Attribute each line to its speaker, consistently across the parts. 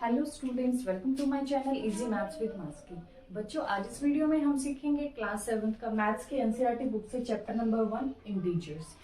Speaker 1: Hello students, welcome to my channel easy maths with मास्की। बच्चों, आज इस वीडियो में हम सीखेंगे क्लास 7 का मैथ्स के एनसीईआरटी बुक से चैप्टर नंबर 1 इंटीजर्स।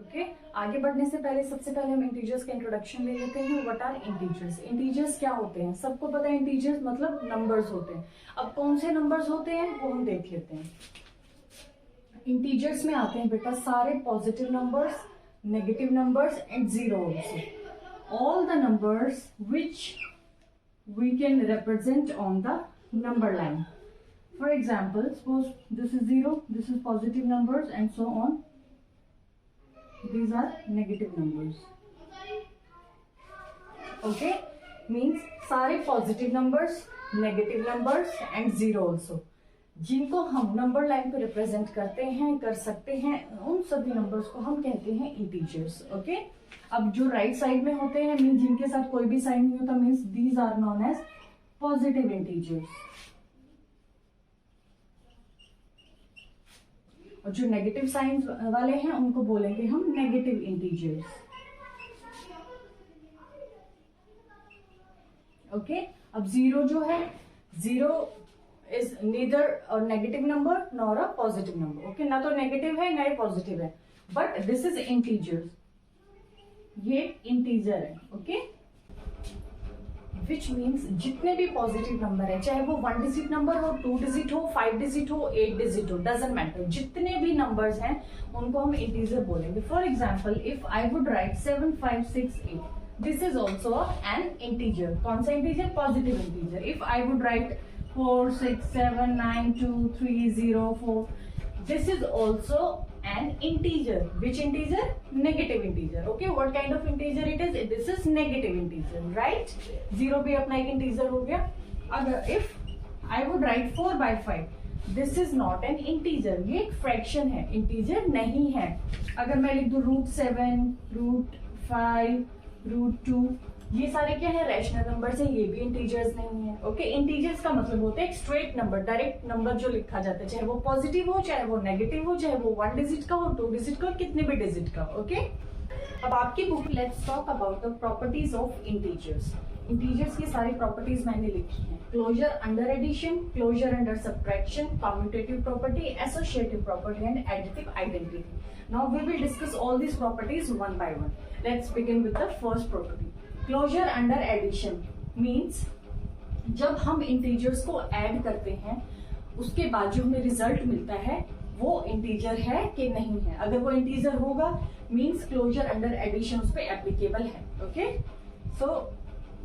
Speaker 1: ओके, आगे बढ़ने से पहले सबसे पहले हम इंटीजर्स का इंट्रोडक्शन ले लेते हैं। What are integers? इंटीजर्स क्या होते हैं? सबको पता है इंटीजर्स मतलब नंबर्स होते हैं। अब कौन से नंबर्स होते हैं वो हम देख लेते हैं। इंटीजर्स में आते हैं बेटा सारे positive numbers, negative numbers and zero also. All the numbers which we can represent on the number line. For example, suppose this is 0, this is positive numbers and so on. These are negative numbers. Okay, means सारे positive numbers, negative numbers and zero also. जिनको हम number line पे represent करते हैं, कर सकते हैं, उन सभी नंबर्स को हम कहते हैं इंटीजर्स। ओके, अब जो राइट साइड में होते हैं मीन जिनके साथ कोई भी साइन नहीं होता, means these are known as positive integers. और जो नेगेटिव साइन वाले हैं उनको बोलेंगे हम नेगेटिव इंटीजर्स। ओके, अब जीरो जो है, zero is neither a negative number nor a positive number. Okay, ना तो नेगेटिव है ना ही पॉजिटिव है, बट दिस इज इंटीजर्स। ये इंटीजर है। ओके, विच मीन्स जितने भी पॉजिटिव नंबर है, चाहे वो 1 डिजिट नंबर हो, 2 डिजिट हो, 5 डिजिट हो, 8 डिजिट हो, डजेंट मैटर, जितने भी नंबर्स हैं उनको हम इंटीजर बोलेंगे। For example, if I would write 7 5 6 8, this is also an integer. कौन सा integer? Positive integer. If I would write 4 6 7 9 2 3 0 4, this is also an integer. Which integer? Negative integer. Okay, what kind of integer it is? This is negative integer, right? Zero भी अपना एक integer हो गया। अगर if I would write 4/5, this is not an integer. ये एक fraction है, integer नहीं है। अगर मैं लिख दूं √7, √5, √2, ये सारे क्या है? रैशनल नंबर्स है, ये भी इंटीजर्स नहीं है। ओके, इंटीजर्स का मतलब होता है एक स्ट्रेट नंबर, डायरेक्ट नंबर जो लिखा जाता है, चाहे वो पॉजिटिव हो, चाहे वो नेगेटिव हो, चाहे वो 1 डिजिट का हो, 2 डिजिट का हो, कितने भी डिजिट का हो। ओके, अब आपकी book let's talk about the properties of integers. Integers की सारी प्रॉपर्टीज मैंने लिखी है। Closure under addition, closure under subtraction, commutative property, associative property and additive identity. Now we will discuss all these properties one by one. Let's begin with the first property. Closure under addition means जब हम integers को add करते हैं उसके बाद जो हमें result मिलता है वो इंटीजर है कि नहीं है। अगर वो इंटीजर होगा मीन्स क्लोजर अंडर एडिशन उस पे एप्लीकेबल है। Okay, so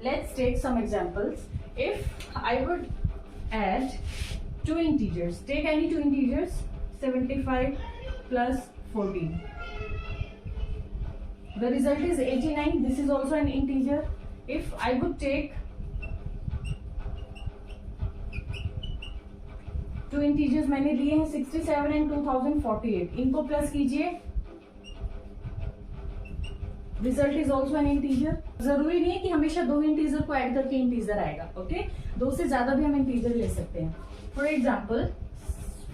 Speaker 1: let's take some examples. If I would add 2 integers, take any 2 integers, 75 plus 14, the result is 89. This is also an integer. If I would take 2 integers मैंने लिए हैं 67 and 2048, इनको plus कीजिए, result is also an integer. जरूरी नहीं है कि हमेशा 2 इंटीजर को ऐड करके इंटीजर आएगा। ओके, 2 से ज्यादा भी हम इंटीजर ले सकते हैं। फॉर एग्जाम्पल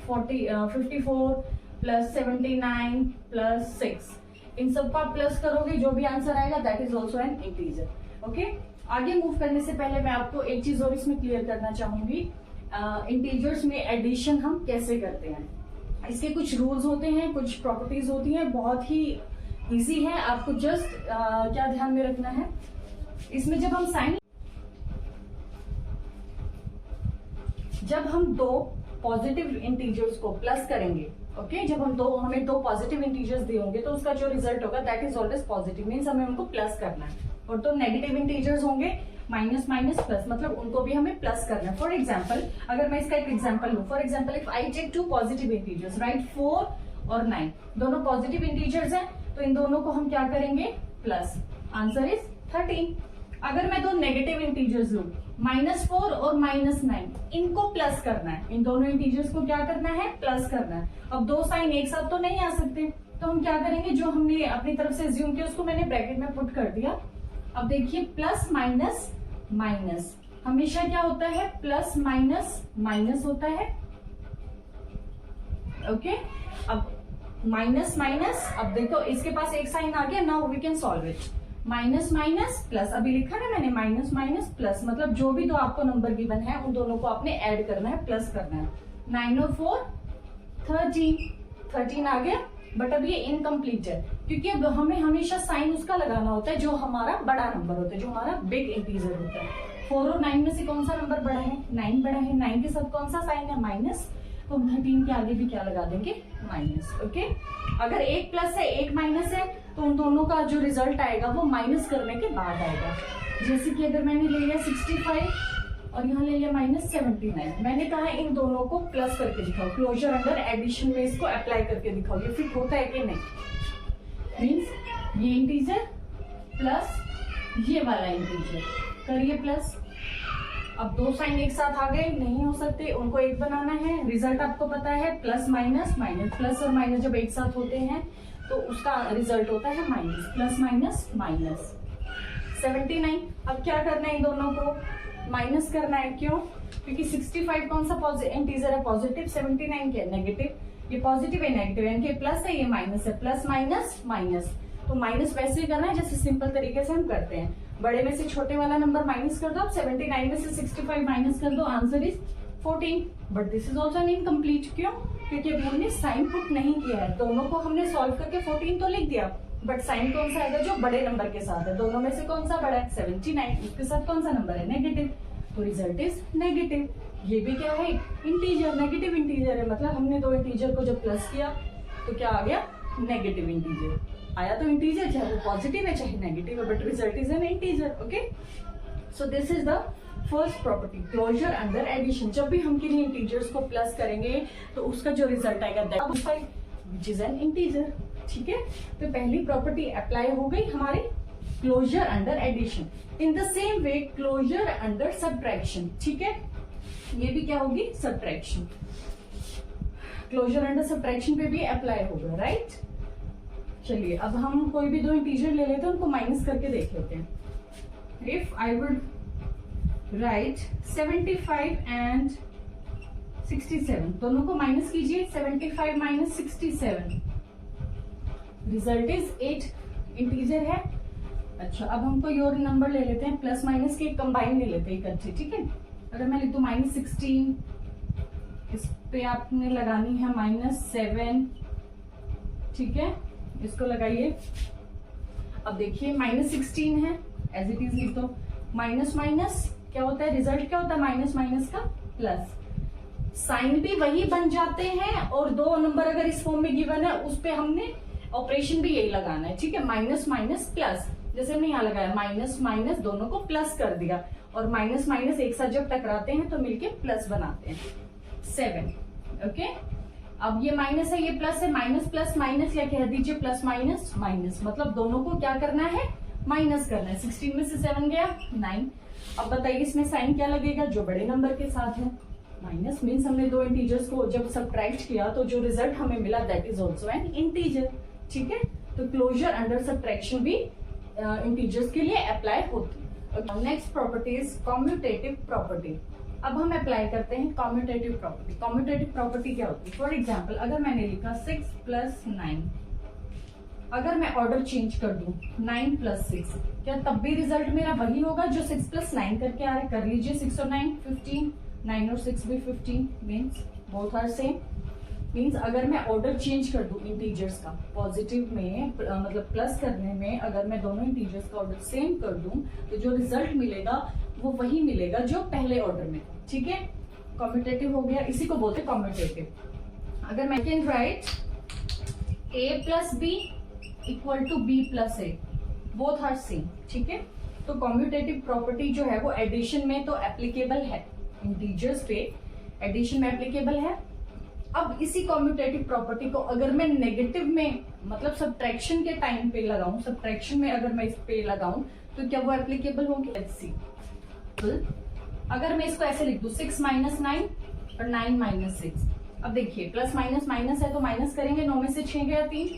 Speaker 1: 54 प्लस 79 प्लस 6, इन सबको आप प्लस करोगे, जो भी आंसर आएगा that is also an integer. Okay, आगे मूव करने से पहले मैं आपको एक चीज और इसमें क्लियर करना चाहूंगी। इंटीजर्स में एडिशन हम कैसे करते हैं, इसके कुछ रूल्स होते हैं, कुछ प्रॉपर्टीज होती हैं, बहुत ही इजी है। आपको जस्ट क्या ध्यान में रखना है, इसमें जब हम 2 पॉजिटिव इंटीजर्स को प्लस करेंगे, ओके, जब हमें 2 पॉजिटिव इंटीजर्स दिए होंगे तो उसका जो रिजल्ट होगा that is always positive, means हमें उनको प्लस करना है। और 2 नेगेटिव इंटीजर्स होंगे माइनस माइनस प्लस, मतलब उनको भी हमें प्लस करना है। फॉर एग्जाम्पल, अगर मैं इसका एक एग्जाम्पल लूं, for example if I take 2 positive integers, right, 4 और 9, दोनों पॉजिटिव इंटीजर्स हैं, तो इन दोनों को हम क्या करेंगे? प्लस। Answer is 13। अगर मैं 2 नेगेटिव इंटीजर्स लूं, -4 और -9, इनको प्लस करना है, इन दोनों इंटीजर्स को क्या करना है? प्लस करना है। अब 2 साइन एक साथ तो नहीं आ सकते, तो हम क्या करेंगे, जो हमने अपनी तरफ से अज्यूम किया उसको मैंने ब्रैकेट में पुट कर दिया। अब देखिए, प्लस माइनस माइनस हमेशा क्या होता है? प्लस माइनस माइनस होता है। ओके, अब माइनस माइनस, अब देखो इसके पास एक साइन आ गया, now we can solve it. Minus minus plus, अभी लिखा ना मैंने माइनस माइनस प्लस, मतलब जो भी दो आपको नंबर गिवन है उन दोनों को आपने ऐड करना है, प्लस करना है। 9 और 4 13 आ गया, बट अब ये इनकम्प्लीट है क्योंकि अब हमें हमेशा साइन उसका लगाना होता है जो हमारा बड़ा नंबर होता है, जो हमारा बिग इंटीजर होता है। 4 और 9 में से कौन सा नंबर बड़ा है? 9 बड़ा है। 9 के साथ कौन सा साइन है? माइनस। तो हम 13 के आगे भी क्या लगा देंगे? माइनस। ओके, अगर एक प्लस है एक माइनस है तो उन दोनों का जो रिजल्ट आएगा वो माइनस करने के बाद आएगा। जैसे कि अगर मैंने ले लिया 65 और यहाँ ले लिया माइनस 79, मैंने कहा इन दोनों को प्लस करके दिखाओ, क्लोजर अंडर एडिशन में इसको अप्लाई करके दिखाओ, ये फिट होता है कि नहीं। मीन्स ये इंटीजर प्लस ये वाला इंटीजर, करिए प्लस। अब दो साइन एक साथ आ गए, नहीं हो सकते, उनको एक बनाना है। रिजल्ट आपको पता है प्लस माइनस माइनस, प्लस और माइनस जब एक साथ होते हैं तो उसका रिजल्ट होता है माइनस, प्लस माइनस माइनस। 79, अब क्या करना है? इन दोनों को माइनस करना है। क्यों? क्योंकि 65 कौन सा इंटीजर है? पॉजिटिव। 79 क्या है? नेगेटिव। ये पॉजिटिव है नेगेटिव, यानी कि प्लस है ये माइनस है, प्लस माइनस माइनस। तो माइनस वैसे ही करना है जैसे सिंपल तरीके से हम करते हैं, बड़े में से छोटे वाला नंबर माइनस कर दो। अब 79 में से 65 माइनस कर दो, answer is 14। But this is also incomplete. क्यों? क्योंकि अभी हमने साइन पुट नहीं किया है। दोनों को हमने सॉल्व करके 14 तो लिख दिया, बट साइन कौन सा आएगा? जो बड़े नंबर के साथ है। दोनों में से कौन सा बड़ा है? 79, उसके साथ कौन सा नंबर है? नेगेटिव, तो रिजल्ट इज नेगेटिव। ये भी क्या है? इंटीजर, नेगेटिव इंटीजर है, मतलब हमने दो इंटीजर को जब प्लस किया तो क्या आ गया? नेगेटिव इंटीजर आया। तो इंटीजर चाहे वो पॉजिटिव है चाहे नेगेटिव है, but result is an integer. Okay, so this is the first property, closure under addition. जब भी हम किन्हीं इंटीजर्स को प्लस करेंगे तो उसका जो रिजल्ट आएगा that is which is an integer. ठीक है, तो पहली प्रॉपर्टी अप्लाई हो गई हमारी closure under addition. In the same way closure under subtraction. ठीक है, ये भी क्या होगी? सब्ट्रैक्शन। क्लोजर अंडर सब्ट्रैक्शन पे भी अप्लाई होगा, राइट? चलिए अब हम कोई भी दो इंटीजर ले लेते हैं, उनको माइनस करके देख लेते हैं। If I would write 75 and 67, दोनों को माइनस कीजिए। 75 माइनस 67, रिजल्ट इज 8, इंटीजर है। अच्छा, अब हम कोई और नंबर ले लेते हैं, प्लस माइनस के कंबाइन ले लेते हैं इकट्ठे। ठीक है, अगर मैं लिख दूं -16, इस पे आपने लगानी है -7। ठीक है, इसको लगाइए। अब देखिए -16 है, एज इट इज लिख दो। माइनस माइनस क्या होता है? रिजल्ट क्या होता है? माइनस माइनस का प्लस। साइन भी वही बन जाते हैं और दो नंबर अगर इस फॉर्म में गिवन है उस पे हमने ऑपरेशन भी यही लगाना है। ठीक है, माइनस माइनस प्लस, जैसे हमने यहाँ लगाया माइनस माइनस, दोनों को प्लस कर दिया, और माइनस माइनस एक साथ जब टकराते हैं तो मिलके प्लस बनाते हैं। 7। ओके, अब ये माइनस है ये प्लस है, माइनस प्लस माइनस, या कह दीजिए प्लस माइनस माइनस, मतलब दोनों को क्या करना है? माइनस करना है। 16 में से 7 गया 9। अब बताइए इसमें साइन क्या लगेगा? जो बड़े नंबर के साथ है, माइनस। मीन्स हमने दो इंटीजर्स को जब सब्ट्रैक्ट किया तो जो रिजल्ट हमें मिला that is also an integer. ठीक है, तो क्लोजर अंडर सब्ट्रैक्शन भी इंटीजर्स के लिए अप्लाई होती है। Next property is commutative property. अब हम अप्लाई करते हैं कॉम्यूटेटिव प्रॉपर्टी। कॉम्यूटेटिव प्रॉपर्टी क्या होती है? फॉर एग्जाम्पल अगर मैंने लिखा 6 प्लस 9, अगर मैं ऑर्डर चेंज कर दूं 9 प्लस 6, क्या तब भी रिजल्ट मेरा वही होगा जो 6 प्लस 9 करके आ रहा है? कर लीजिए, 6 और 9 15, 9 और 6 भी 15, means both are same. Means अगर मैं ऑर्डर चेंज कर दूं इंटीजर्स का, पॉजिटिव में मतलब प्लस करने में अगर मैं दोनों इंटीजर्स का ऑर्डर सेम कर दूं तो जो रिजल्ट मिलेगा वो वही मिलेगा जो पहले ऑर्डर में था। ठीक है, कॉम्यूटेटिव हो गया, इसी को बोलते हैं कॉम्यूटेटिव। अगर मैं can write a plus B equal to B plus A, both are same. ठीक है, तो कॉम्यूटेटिव प्रॉपर्टी जो है वो एडिशन में तो एप्लीकेबल है, इंटीजर्स पे एडिशन में एप्लीकेबल है। अब इसी कॉम्यूटेटिव प्रॉपर्टी को अगर मैं नेगेटिव में मतलब सब्ट्रैक्शन के टाइम पे लगाऊं, सब्ट्रैक्शन में अगर मैं इस पे लगाऊं तो क्या वो एप्लीकेबल होगी? Let's see. अगर मैं इसको ऐसे लिख दूं 6 माइनस 9 और 9 माइनस 6, अब देखिए प्लस माइनस माइनस है तो माइनस करेंगे, 9 में से 6 गया 3,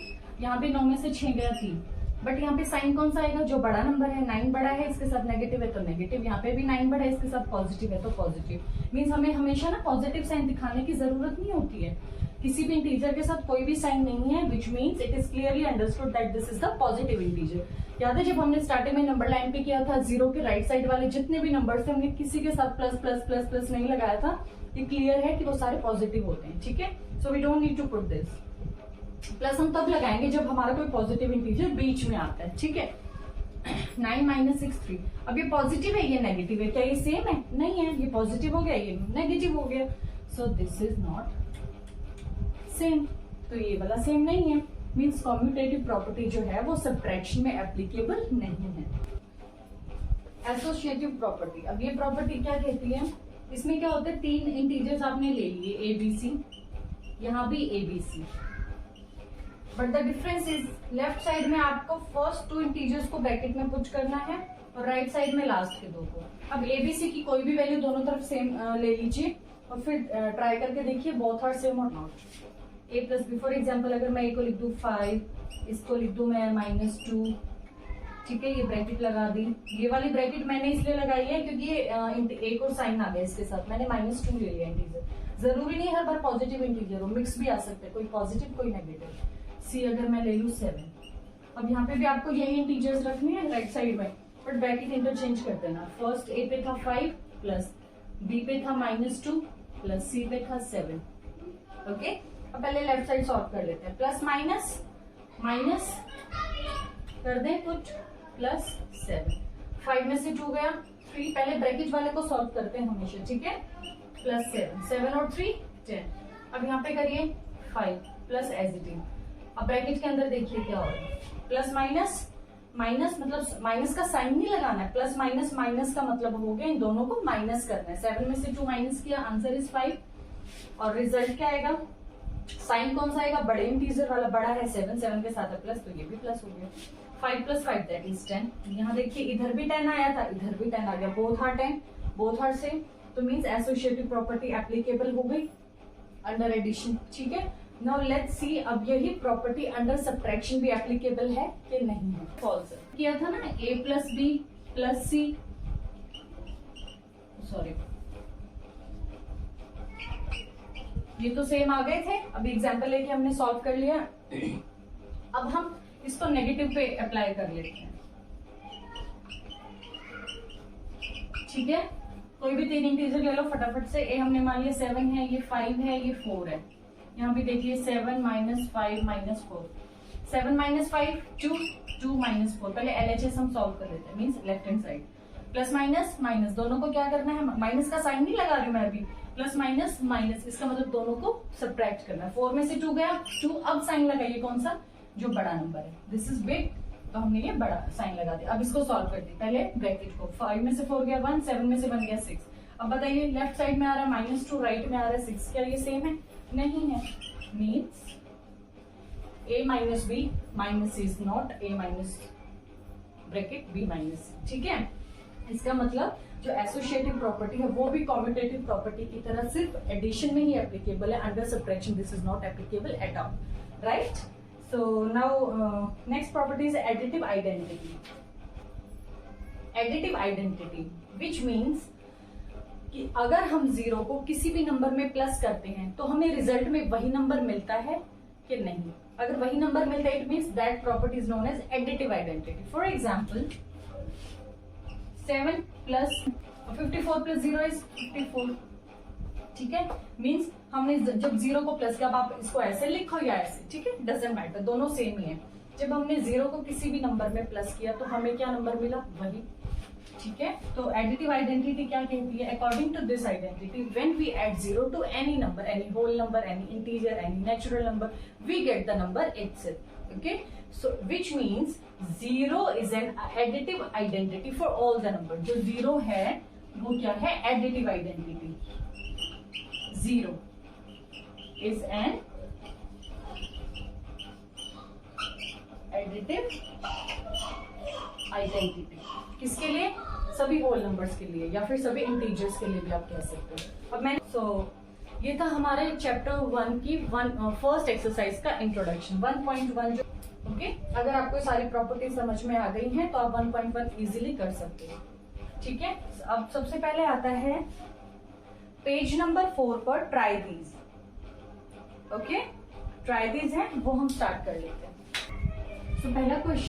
Speaker 1: यहाँ पे 9 में से 6 गया 3, बट यहाँ पे साइन कौन सा आएगा, जो बड़ा नंबर है, 9 बड़ा है इसके साथ नेगेटिव है तो नेगेटिव, यहाँ पे भी 9 बड़ा है इसके साथ पॉजिटिव है तो पॉजिटिव। मीन्स हमें हमेशा ना पॉजिटिव साइन दिखाने की जरूरत नहीं होती है, किसी भी इंटीजर के साथ कोई भी साइन नहीं है, which means it is clearly understood that this is the positive integer. याद है जब हमने स्टार्टिंग में नंबर लाइन पे किया था, जीरो के राइट साइड वाले जितने भी नंबर थे हमने किसी के साथ प्लस प्लस प्लस प्लस नहीं लगाया था, ये क्लियर है कि वो सारे पॉजिटिव होते हैं, ठीक है। So we don't need to put this, plus हम तब लगाएंगे जब हमारा कोई पॉजिटिव इंटीजर बीच में आता है, ठीक है। 9 माइनस 6 3, अब ये पॉजिटिव है ये नेगेटिव है, क्या ये सेम है, नहीं है, ये पॉजिटिव हो गया ये नेगेटिव हो गया, सो दिस इज नॉट सेम, तो ये वाला सेम नहीं है, मीन्स कॉम्यूटेटिव प्रॉपर्टी जो है वो सब्ट्रैक्शन में एप्लीकेबल नहीं है। एसोसिएटिव प्रॉपर्टी, अब ये प्रॉपर्टी क्या कहती है, इसमें क्या होता है, 3 इंटीजर्स आपने ले लिए ए बी सी, यहाँ भी A B C, but the difference is left side में आपको फर्स्ट 2 इंटीजर्स को ब्रैकेट में पुट करना है और राइट साइड में लास्ट के 2 को। अब एबीसी की कोई भी वैल्यू दोनों तरफ सेम ले लीजिए और फिर ट्राई करके देखिए बोथ आर सेम और not. A plus B, for example अगर मैं ए को लिख दूं 5, इसको लिख दूं मैं -2, ठीक है, ये ब्रैकेट लगा दी। ये वाली ब्रैकेट मैंने इसलिए लगाई है क्योंकि ये एक और साइन आ गया इसके साथ, मैंने -2 ले लिया इंटीजर। जरूरी नहीं हर बार पॉजिटिव इंटीजर हो, मिक्स भी आ सकते हैं, कोई पॉजिटिव कोई नेगेटिव। सी अगर मैं ले लूं 7, अब यहाँ पे भी आपको यही इंटीजर्स रखने हैं राइट साइड में, बट ब्रैकेट इंटरचेंज कर देना। फर्स्ट ए पे था 5 प्लस बी पे था -2 प्लस सी पे था 7, ओके। अब पहले लेफ्ट साइड सॉल्व कर लेते हैं, प्लस माइनस माइनस कर दें कुछ, प्लस 7, 5 में से 2 गया 3, पहले ब्रैकेट वाले को सॉल्व करते हैं हमेशा, ठीक है, प्लस 7 और 3 10। अब यहाँ पे करिए 5 प्लस एज इट इज, अब ब्रैकेट के अंदर देखिए क्या हो रहा है, प्लस माइनस माइनस, मतलब माइनस का साइन नहीं लगाना है, प्लस माइनस माइनस का मतलब हो गया इन दोनों को माइनस करना है। 7 में से 2 माइनस किया, आंसर इज 5, और रिजल्ट क्या आएगा, साइन कौन सा आएगा, बड़े इंटीजर वाला, बड़ा है 7, 7 के साथ है प्लस, तो ये भी प्लस हो गया। 5 प्लस 5 दैट इज 10। यहाँ देखिए इधर भी 10 आया था, इधर भी 10 आ गया, both are 10, both are same, तो मीन्स एसोसिएटिव प्रॉपर्टी एप्लीकेबल हो गई अंडर एडिशन, ठीक है। नाउ लेट्स सी अब यही प्रॉपर्टी अंडर सब्ट्रैक्शन भी एप्लीकेबल है कि नहीं है। फॉल्स किया था ना, a plus B plus C, sorry ये तो सेम आ गए थे, अभी एग्जांपल लेके हमने सॉल्व कर लिया। अब हम इसको नेगेटिव पे अप्लाई कर लेते हैं, ठीक है। कोई भी 3 इंटीजर ले लो फटाफट से। ए हमने मान लिया 7 है, ये 5 है, ये 4 है। यहाँ भी देखिए 7 माइनस 5 माइनस 4, 7 माइनस 5 2, 2 माइनस 4, पहले LHS हम सॉल्व कर लेते हैं, means left hand side, plus minus minus, दोनों को क्या करना है, माइनस का साइन नहीं लगा रही हूँ मैं अभी, प्लस माइनस माइनस, इसका मतलब दोनों को सब्ट्रैक्ट करना है। 4 में से 2 गया 2, अब साइन लगाइए कौन सा, जो बड़ा नंबर है, दिस इज बिग, तो हमने ये बड़ा साइन लगा दिया। अब इसको सॉल्व कर दिया, पहले ब्रैकेट को, 5 में से 4 गया 1, 7 में से 1 गया 6। अब बताइए लेफ्ट साइड में आ रहा है -2, राइट में आ रहा है 6, क्या ये सेम है, नहीं है, means a minus B minus is not a minus bracket b minus, ठीक है। इसका मतलब जो एसोसिएटिव प्रॉपर्टी है वो भी कॉम्यूटेटिव प्रॉपर्टी की तरह सिर्फ एडिशन में ही एप्लीकेबल है, under subtraction this is not applicable at all, right. So now next property is additive identity. Additive identity, which means कि अगर हम 0 को किसी भी नंबर में प्लस करते हैं तो हमें रिजल्ट में वही नंबर मिलता है कि नहीं। अगर वही नंबर मिलता है, it means that property is known as additive identity. For example 7 plus 54 plus 0 is 54, ठीक है। मीन्स हमने जब 0 को प्लस किया, अब आप इसको ऐसे लिखो या ऐसे, ठीक है, डजंट मैटर, दोनों सेम ही है। जब हमने 0 को किसी भी नंबर में प्लस किया तो हमें क्या नंबर मिला, वही, ठीक है। तो एडिटिव आइडेंटिटी क्या कहती है, according to this identity when we add 0 to any number, any whole number, any integer, any natural number, we get the number itself, okay. So which means 0 is an additive identity for all the number. जो 0 है वो क्या है, additive identity. 0 is an additive identity, किसके लिए, सभी whole numbers के लिए या फिर सभी इंटीजर्स के लिए भी आप कह सकते हो। अब मैं ये था हमारे चैप्टर 1 की फर्स्ट एक्सरसाइज का इंट्रोडक्शन। 1.1 जो ओके, अगर आपको सारी प्रॉपर्टी समझ में आ गई है तो आप 1.1 इजीली कर सकते हो। ठीक है, अब सबसे पहले आता है पेज नंबर 4 पर try these. Okay, try these है वो हम स्टार्ट कर लेते हैं। तो पहला क्वेश्चन